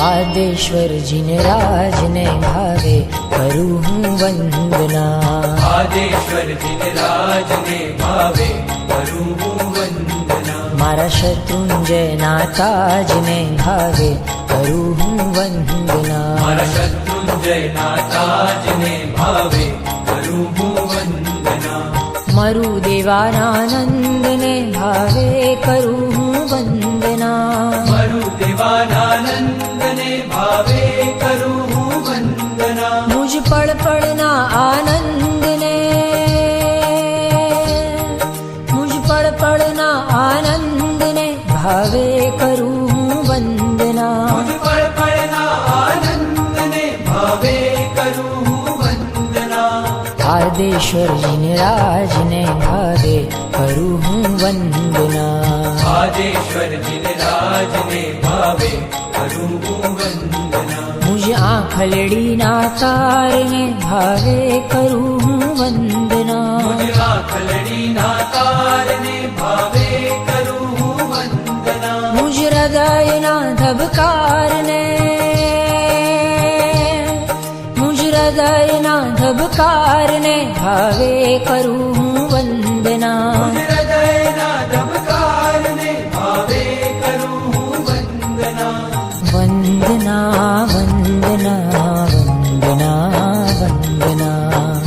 आदेश्वरजीने રાજને ભાવે કરું હું વંદના। आदेश्वरजीने રાજને ભાવે કરું હું વંદના। મારા શત્રુંજયના તાજને ભાવે કરું હું વંદના। મારા શત્રુંજયના તાજને ભાવે કરું હું વંદના। મારું દેવાનંદને ભાવે કરું હું વંદના। મારું દેવાનંદને ભાવે કરું હું વંદના। મુજ પળ પળના આનંદને મુજ પળ પળના આનંદને ભાવે કરું હું વંદના। મુજ પળ પળના આનંદને ભાવે કરું હું વંદના। આદેશ્વરજીને રાજને ભાવે કરું હું વંદના। આદેશ્વરજીને રાજને ભાવે કરું હું વંદના। મુજ આંખલડીના તારને ભાવે કરું હું વંદના। મુજ આંખલડીના તારને ભાવે કરું હું વંદના। મુજ હૃદયના ધબકારને મુજ હૃદયના ધબકારને ભાવે કરું હું વંદના। મુજ હૃદયના ધબકારને ભાવે કરું હું વંદના। વંદના વંદના વંદના વંદના વંદના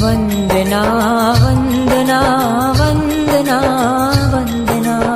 વંદના વંદના વંદના વંદના વંદના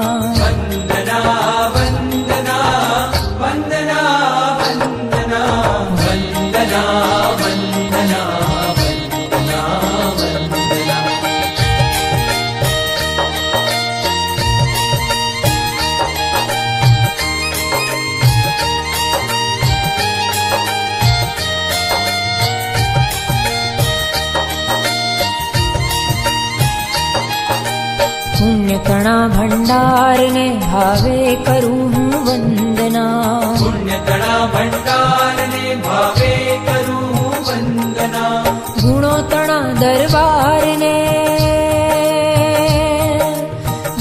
પુણ્યતણા ભંડારને ભાવે કરું હું વંદના। પુણ્યતણા ભંડારને ભાવે કરું હું વંદના। ગુણોતણા દરબારને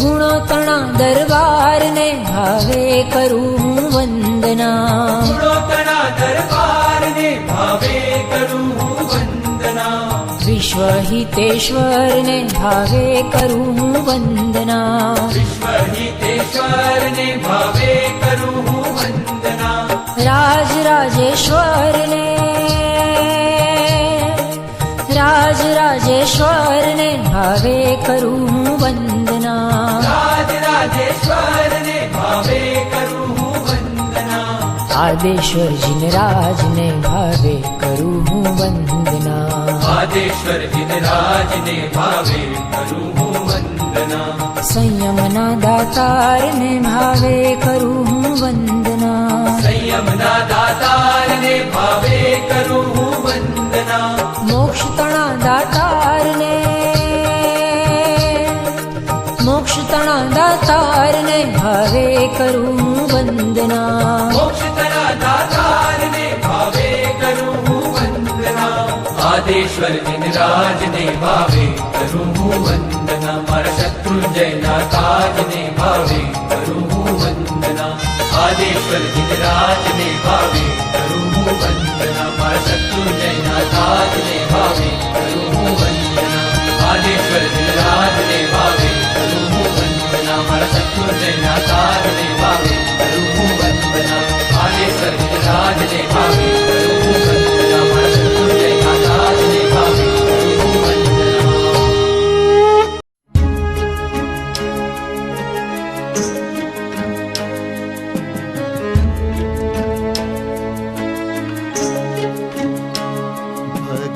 ગુણોતણા દરબારને ભાવે કરું હું વંદના। ગુણોતણા દરબારને ભાવે કરું હું વંદના। વિશ્વહિતેશ્વરને ભાવે કરું હું વંદના। વિશ્વહિતેશ્વરને ભાવે કરું હું વંદના। રાજરાજેશ્વરને રાજરાજેશ્વરને ભાવે કરું હું વંદના। રાજરાજેશ્વરને ભાવે કરું હું વંદના। આદેશ્વરજીને રાજને ભાવે કરું હું વંદના। આદેશ્વરજીને રાજને ભાવે કરું હું વંદના। સંયમના દાતારને ભાવે કરું હું વંદના। સંયમના દાતારને ભાવે કરું હું વંદના। મોક્ષતણા દાતારને મોક્ષતણા દાતારને ભાવે કરું હું વંદના। મોક્ષતના દાતારને ભાવે કરું હું વંદના। આદેશ્વરજીને રાજને ભાવે કરું હું વંદના। મારા શત્રુંજયના તાજને ભાવે કરું હું વંદના। આદેશ્વરજીને રાજને ભાવે કરું હું વંદના। મારા શત્રુંજયના તાજને ભાવે કરું હું વંદના। આદેશ્વરજીને રાજને ભાવે કરું હું વંદના। મારા શત્રુંજયના તાજને ભાવે કરું હું વંદના। આદેશ્વરજીને રાજને ભાવે કરું હું વંદના। મારા શત્રુંજયના તાજને ભાવે કરું હું વંદના।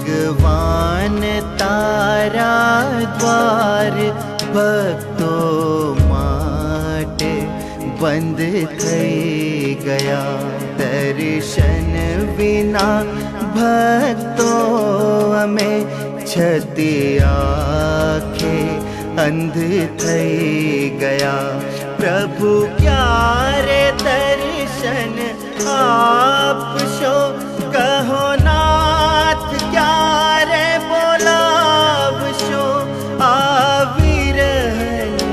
ભગવાન તારા દ્વાર ભક્તો માટે બંધ થઈ ગયા। દર્શન વિના ભક્તો અમે છતી આંખે અંધ થઈ ગયા। પ્રભુ ક્યારે દર્શન આપશો કહો નાથ, ક્યારે બોલાવશો આવી રહેલી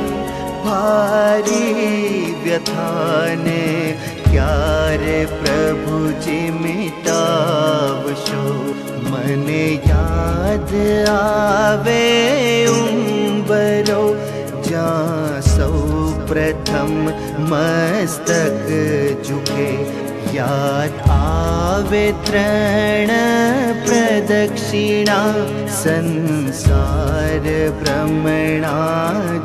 मिटावशो मने याद आवे उंबरो जा सौ प्रथम मस्तक झुके याद आवे तृण प्रदक्षिणा संसार भ्रमणा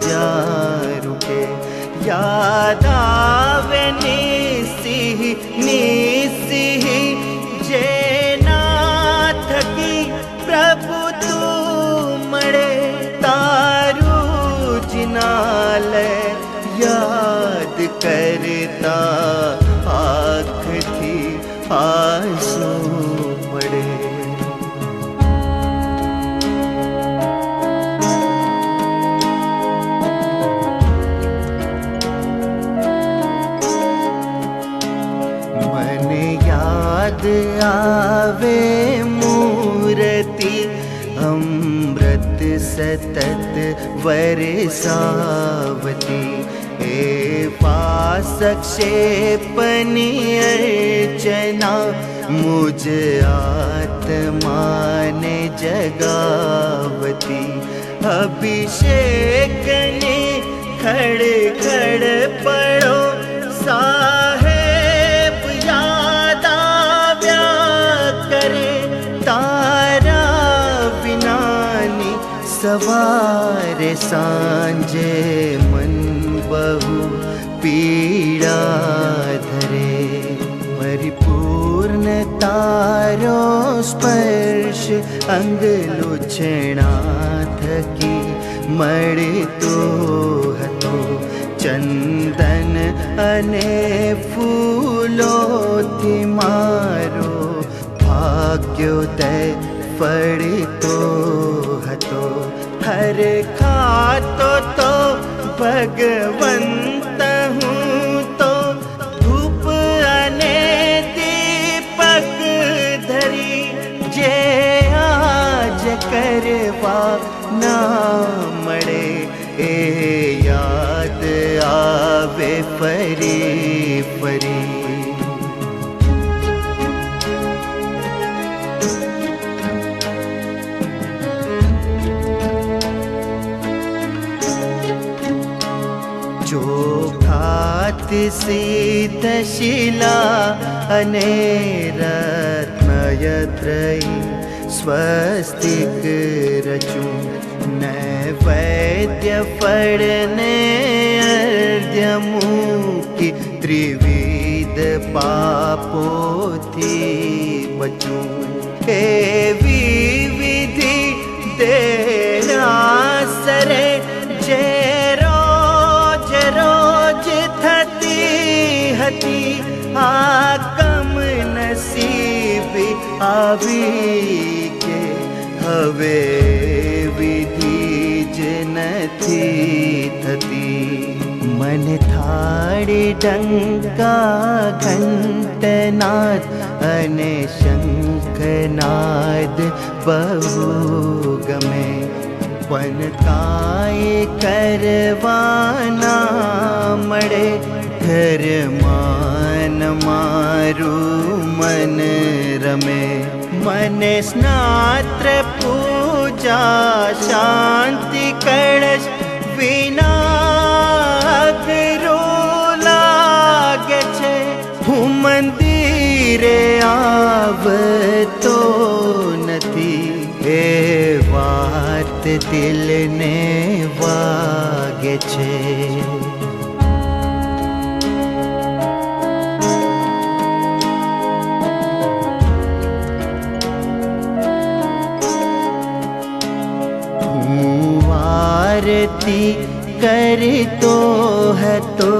जारुके याद आवे निसिह निसिह जेना थकी प्रभु तू मड़े तारू जिनाल याद करता आँख थी आंसू पड़े याद आवे मूर्ति अमृत सतत वरसावती हे पासक्षेपनि अर्चना मुझ आत्मा ने जगावती अभिषेक ने खड़ खड़ पड़ो साहेब याद आव्या करे तारा विनानी सवार सांजे मन बहु पीड़ा धरे परिपूर्ण तारो स्पर्श अंग लुछणा थकी मळे तो हतो चंदन अने फूलोथी मारो भाग्योदय फळतो हतो हर खातो तो भगवंत हूँ तो धूप अने दीपक धरी जे आज करवा ना मळे ए याद आवे फरी फरी चोखात सिद्ध शिला अने रत्नयत्रयी स्वस्तिक रचू नैवेद्य फड़ने अर्घ्य मुकी त्रिविध पापोथी बचूं एवी विधि देरासरे जे रोज रोज थती हती आ कम नसीबी आवी के हवे विधि ज नथी थती मन थाड़ी डंका घंटनाद अने शंखनाद बहु गमे पण काई करवाना मळे घर मान मारू मन रमे मने स्नात्र पूजा शांति कलश विना अघरू लागे छे हूँ मंदिरे आवतो नथी ए वात दिल ने वागे छे आरती करतो हतो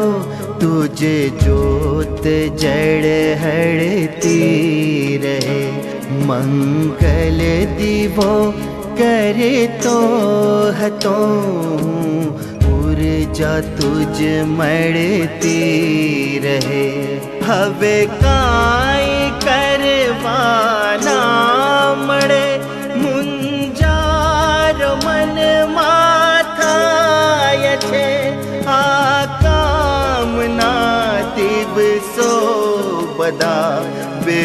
तुझे जोत जड़ हड़ती रहे मंगल दीवो करतो हतो ऊर्जा तुझ मळती रहे हवे काई करवाना मळे मुंजारो मन माथाय छे आ कामना दिवसो बधा बे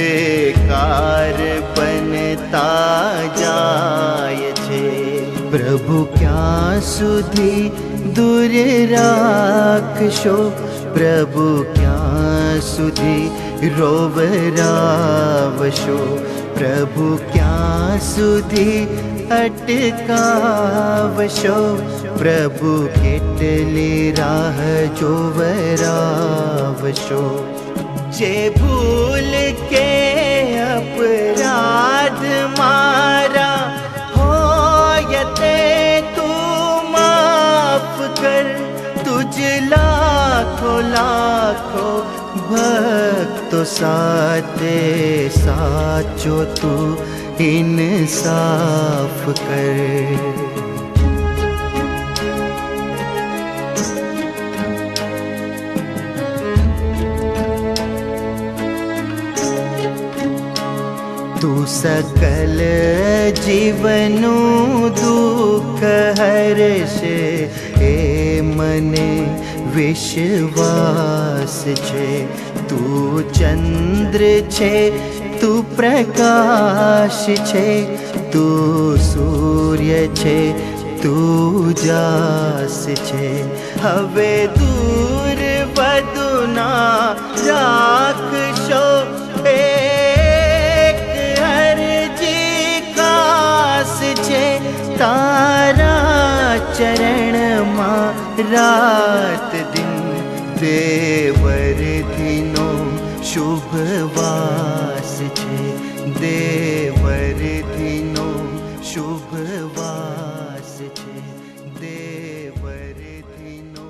સુધી દૂર રાખશો પ્રભુ ક્યાં સુધી રોવરાવશો પ્રભુ ક્યાં સુધી અટકાવશો પ્રભુ કેટલી રાહ જોવરાવશો જે ભૂલ કે અપરાધ મારા હોય તે તું માફ કર તુજ લાખો લાખો ભક્તો સાથે સાચો તું ઇન્સાફ કર તું સકલ જીવનું દુઃખ હરશે એ મને વિશ્વાસ છે તું ચંદ્ર છે તું પ્રકાશ છે તું સૂર્ય છે તું જાસ છે હવે દૂર વધુ ના રાખશો તારા ચરણમાં રાત દિન દેવરધિનો શુભવાસ છે દેવરધિનો શુભવાસ છે દેવરધિનો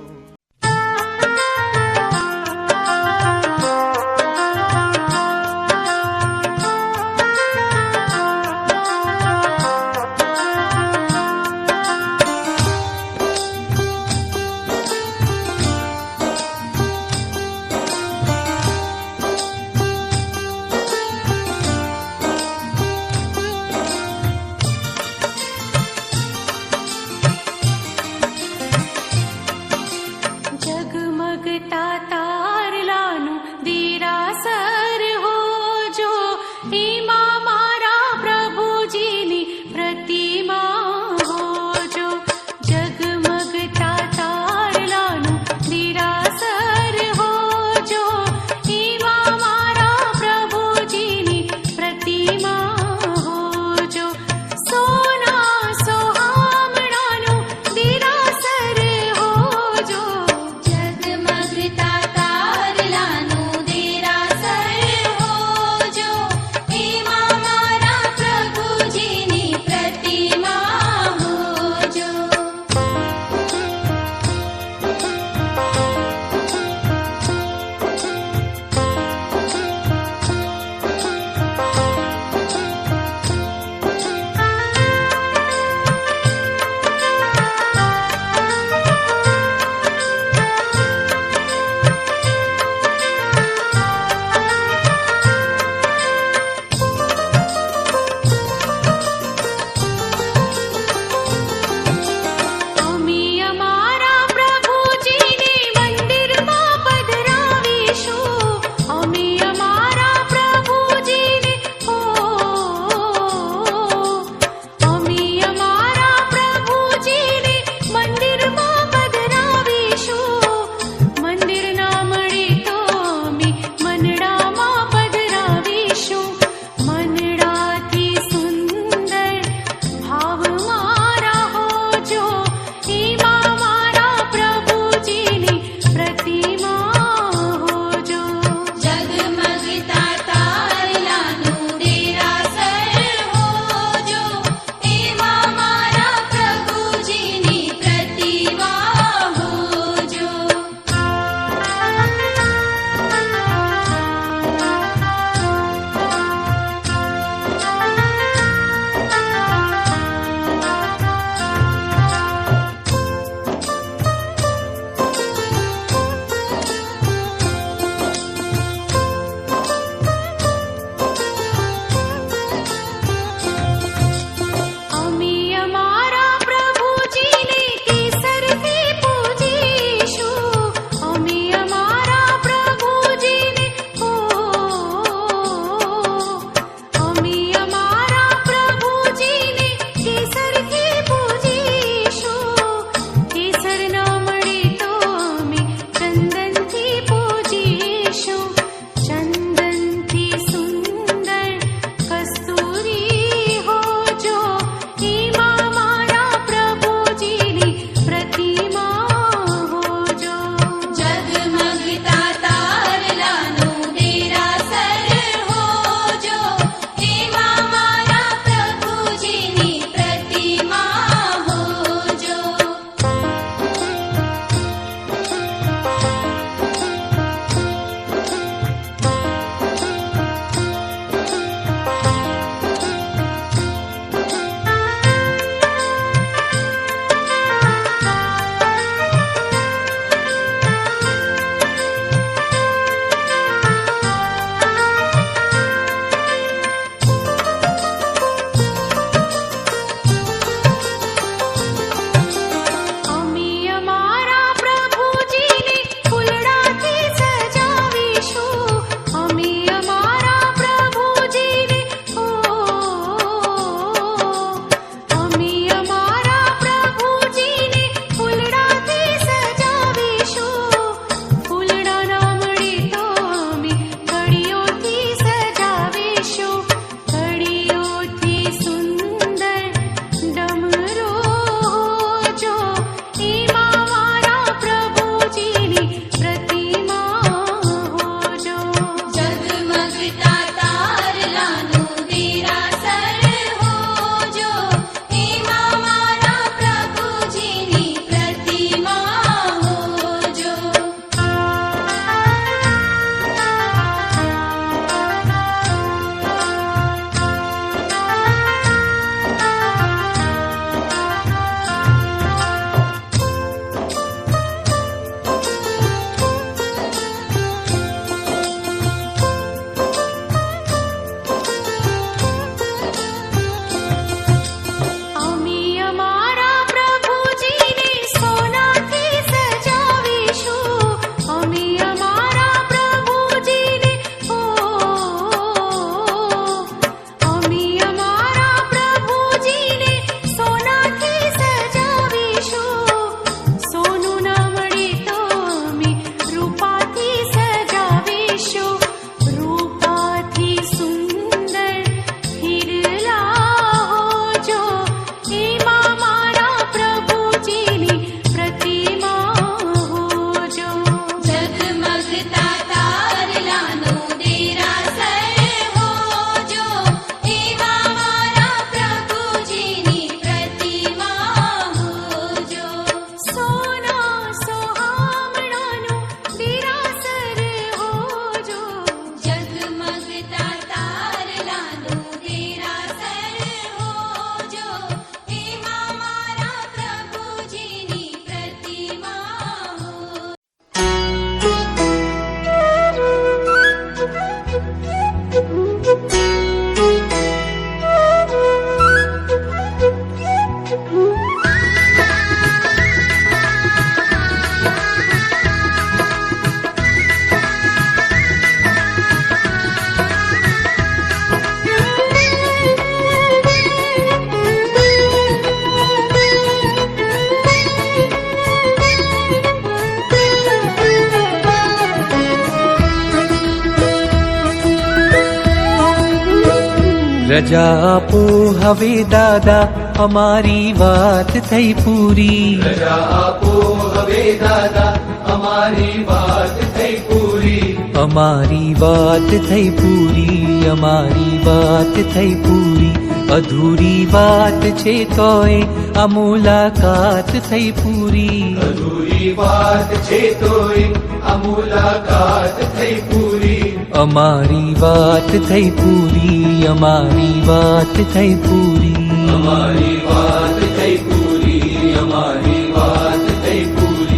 રજા આપો હવે દાદા અમારી વાત થઈ પૂરી રજા આપો હવે દાદા અમારી વાત થઈ પૂરી અમારી વાત થઈ પૂરી અમારી વાત થઈ પૂરી અધૂરી વાત છે તોય આ મુલાકાત થઈ પૂરી અધૂરી વાત છે તોય આ મુલાકાત થઈ પૂરી અમારી વાત થઈ પૂરી અમારી વાત થઈ પૂરી અમારી વાત થઈ પૂરી અમારી વાત થઈ પૂરી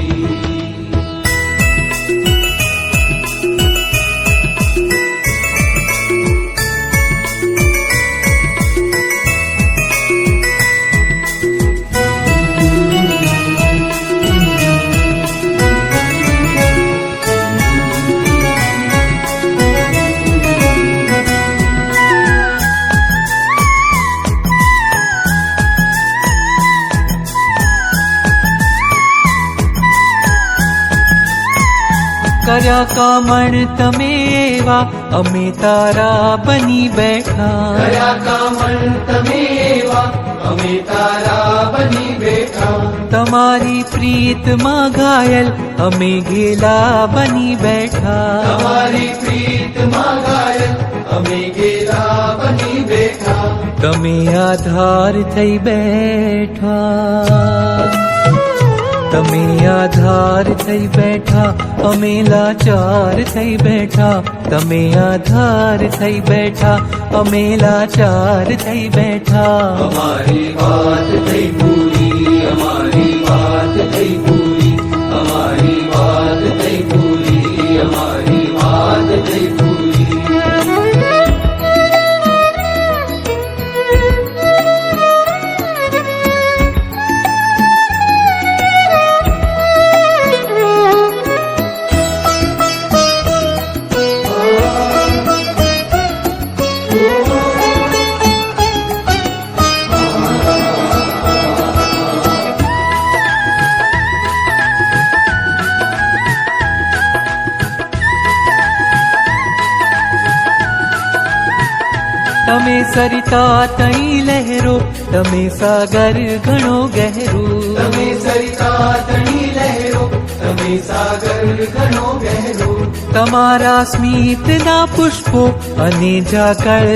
કર્યા કામણ તમે એવા અમે તારા બની બેઠા કર્યા કામણ તમે એવા અમે તારા બની બેઠા તમારી પ્રીતમાં ઘાયલ અમે ઘેલા બની બેઠા તમારી પ્રીતમાં ઘાયલ અમે ગેલા બની બેઠા તમે આધાર થઈ બેઠા તમે આધાર થઈ બેઠા અમે લાચાર થઈ બેઠા તમે આધાર થઈ બેઠા અમે લાચાર થઈ બેઠા અમારી વાત થઈ પૂરી અમારી વાત થઈ પૂરી અમારી વાત થઈ પૂરી અમારી વાત થઈ પૂરી તમે સરિતા તઈ લહેરો તમે સાગર ઘણો ગહેરો તમે સરિતા તણી લહેરો તમે સાગર ઘણો ગહેરો તમારા સ્મિતના પુષ્પો અને ઝાકળ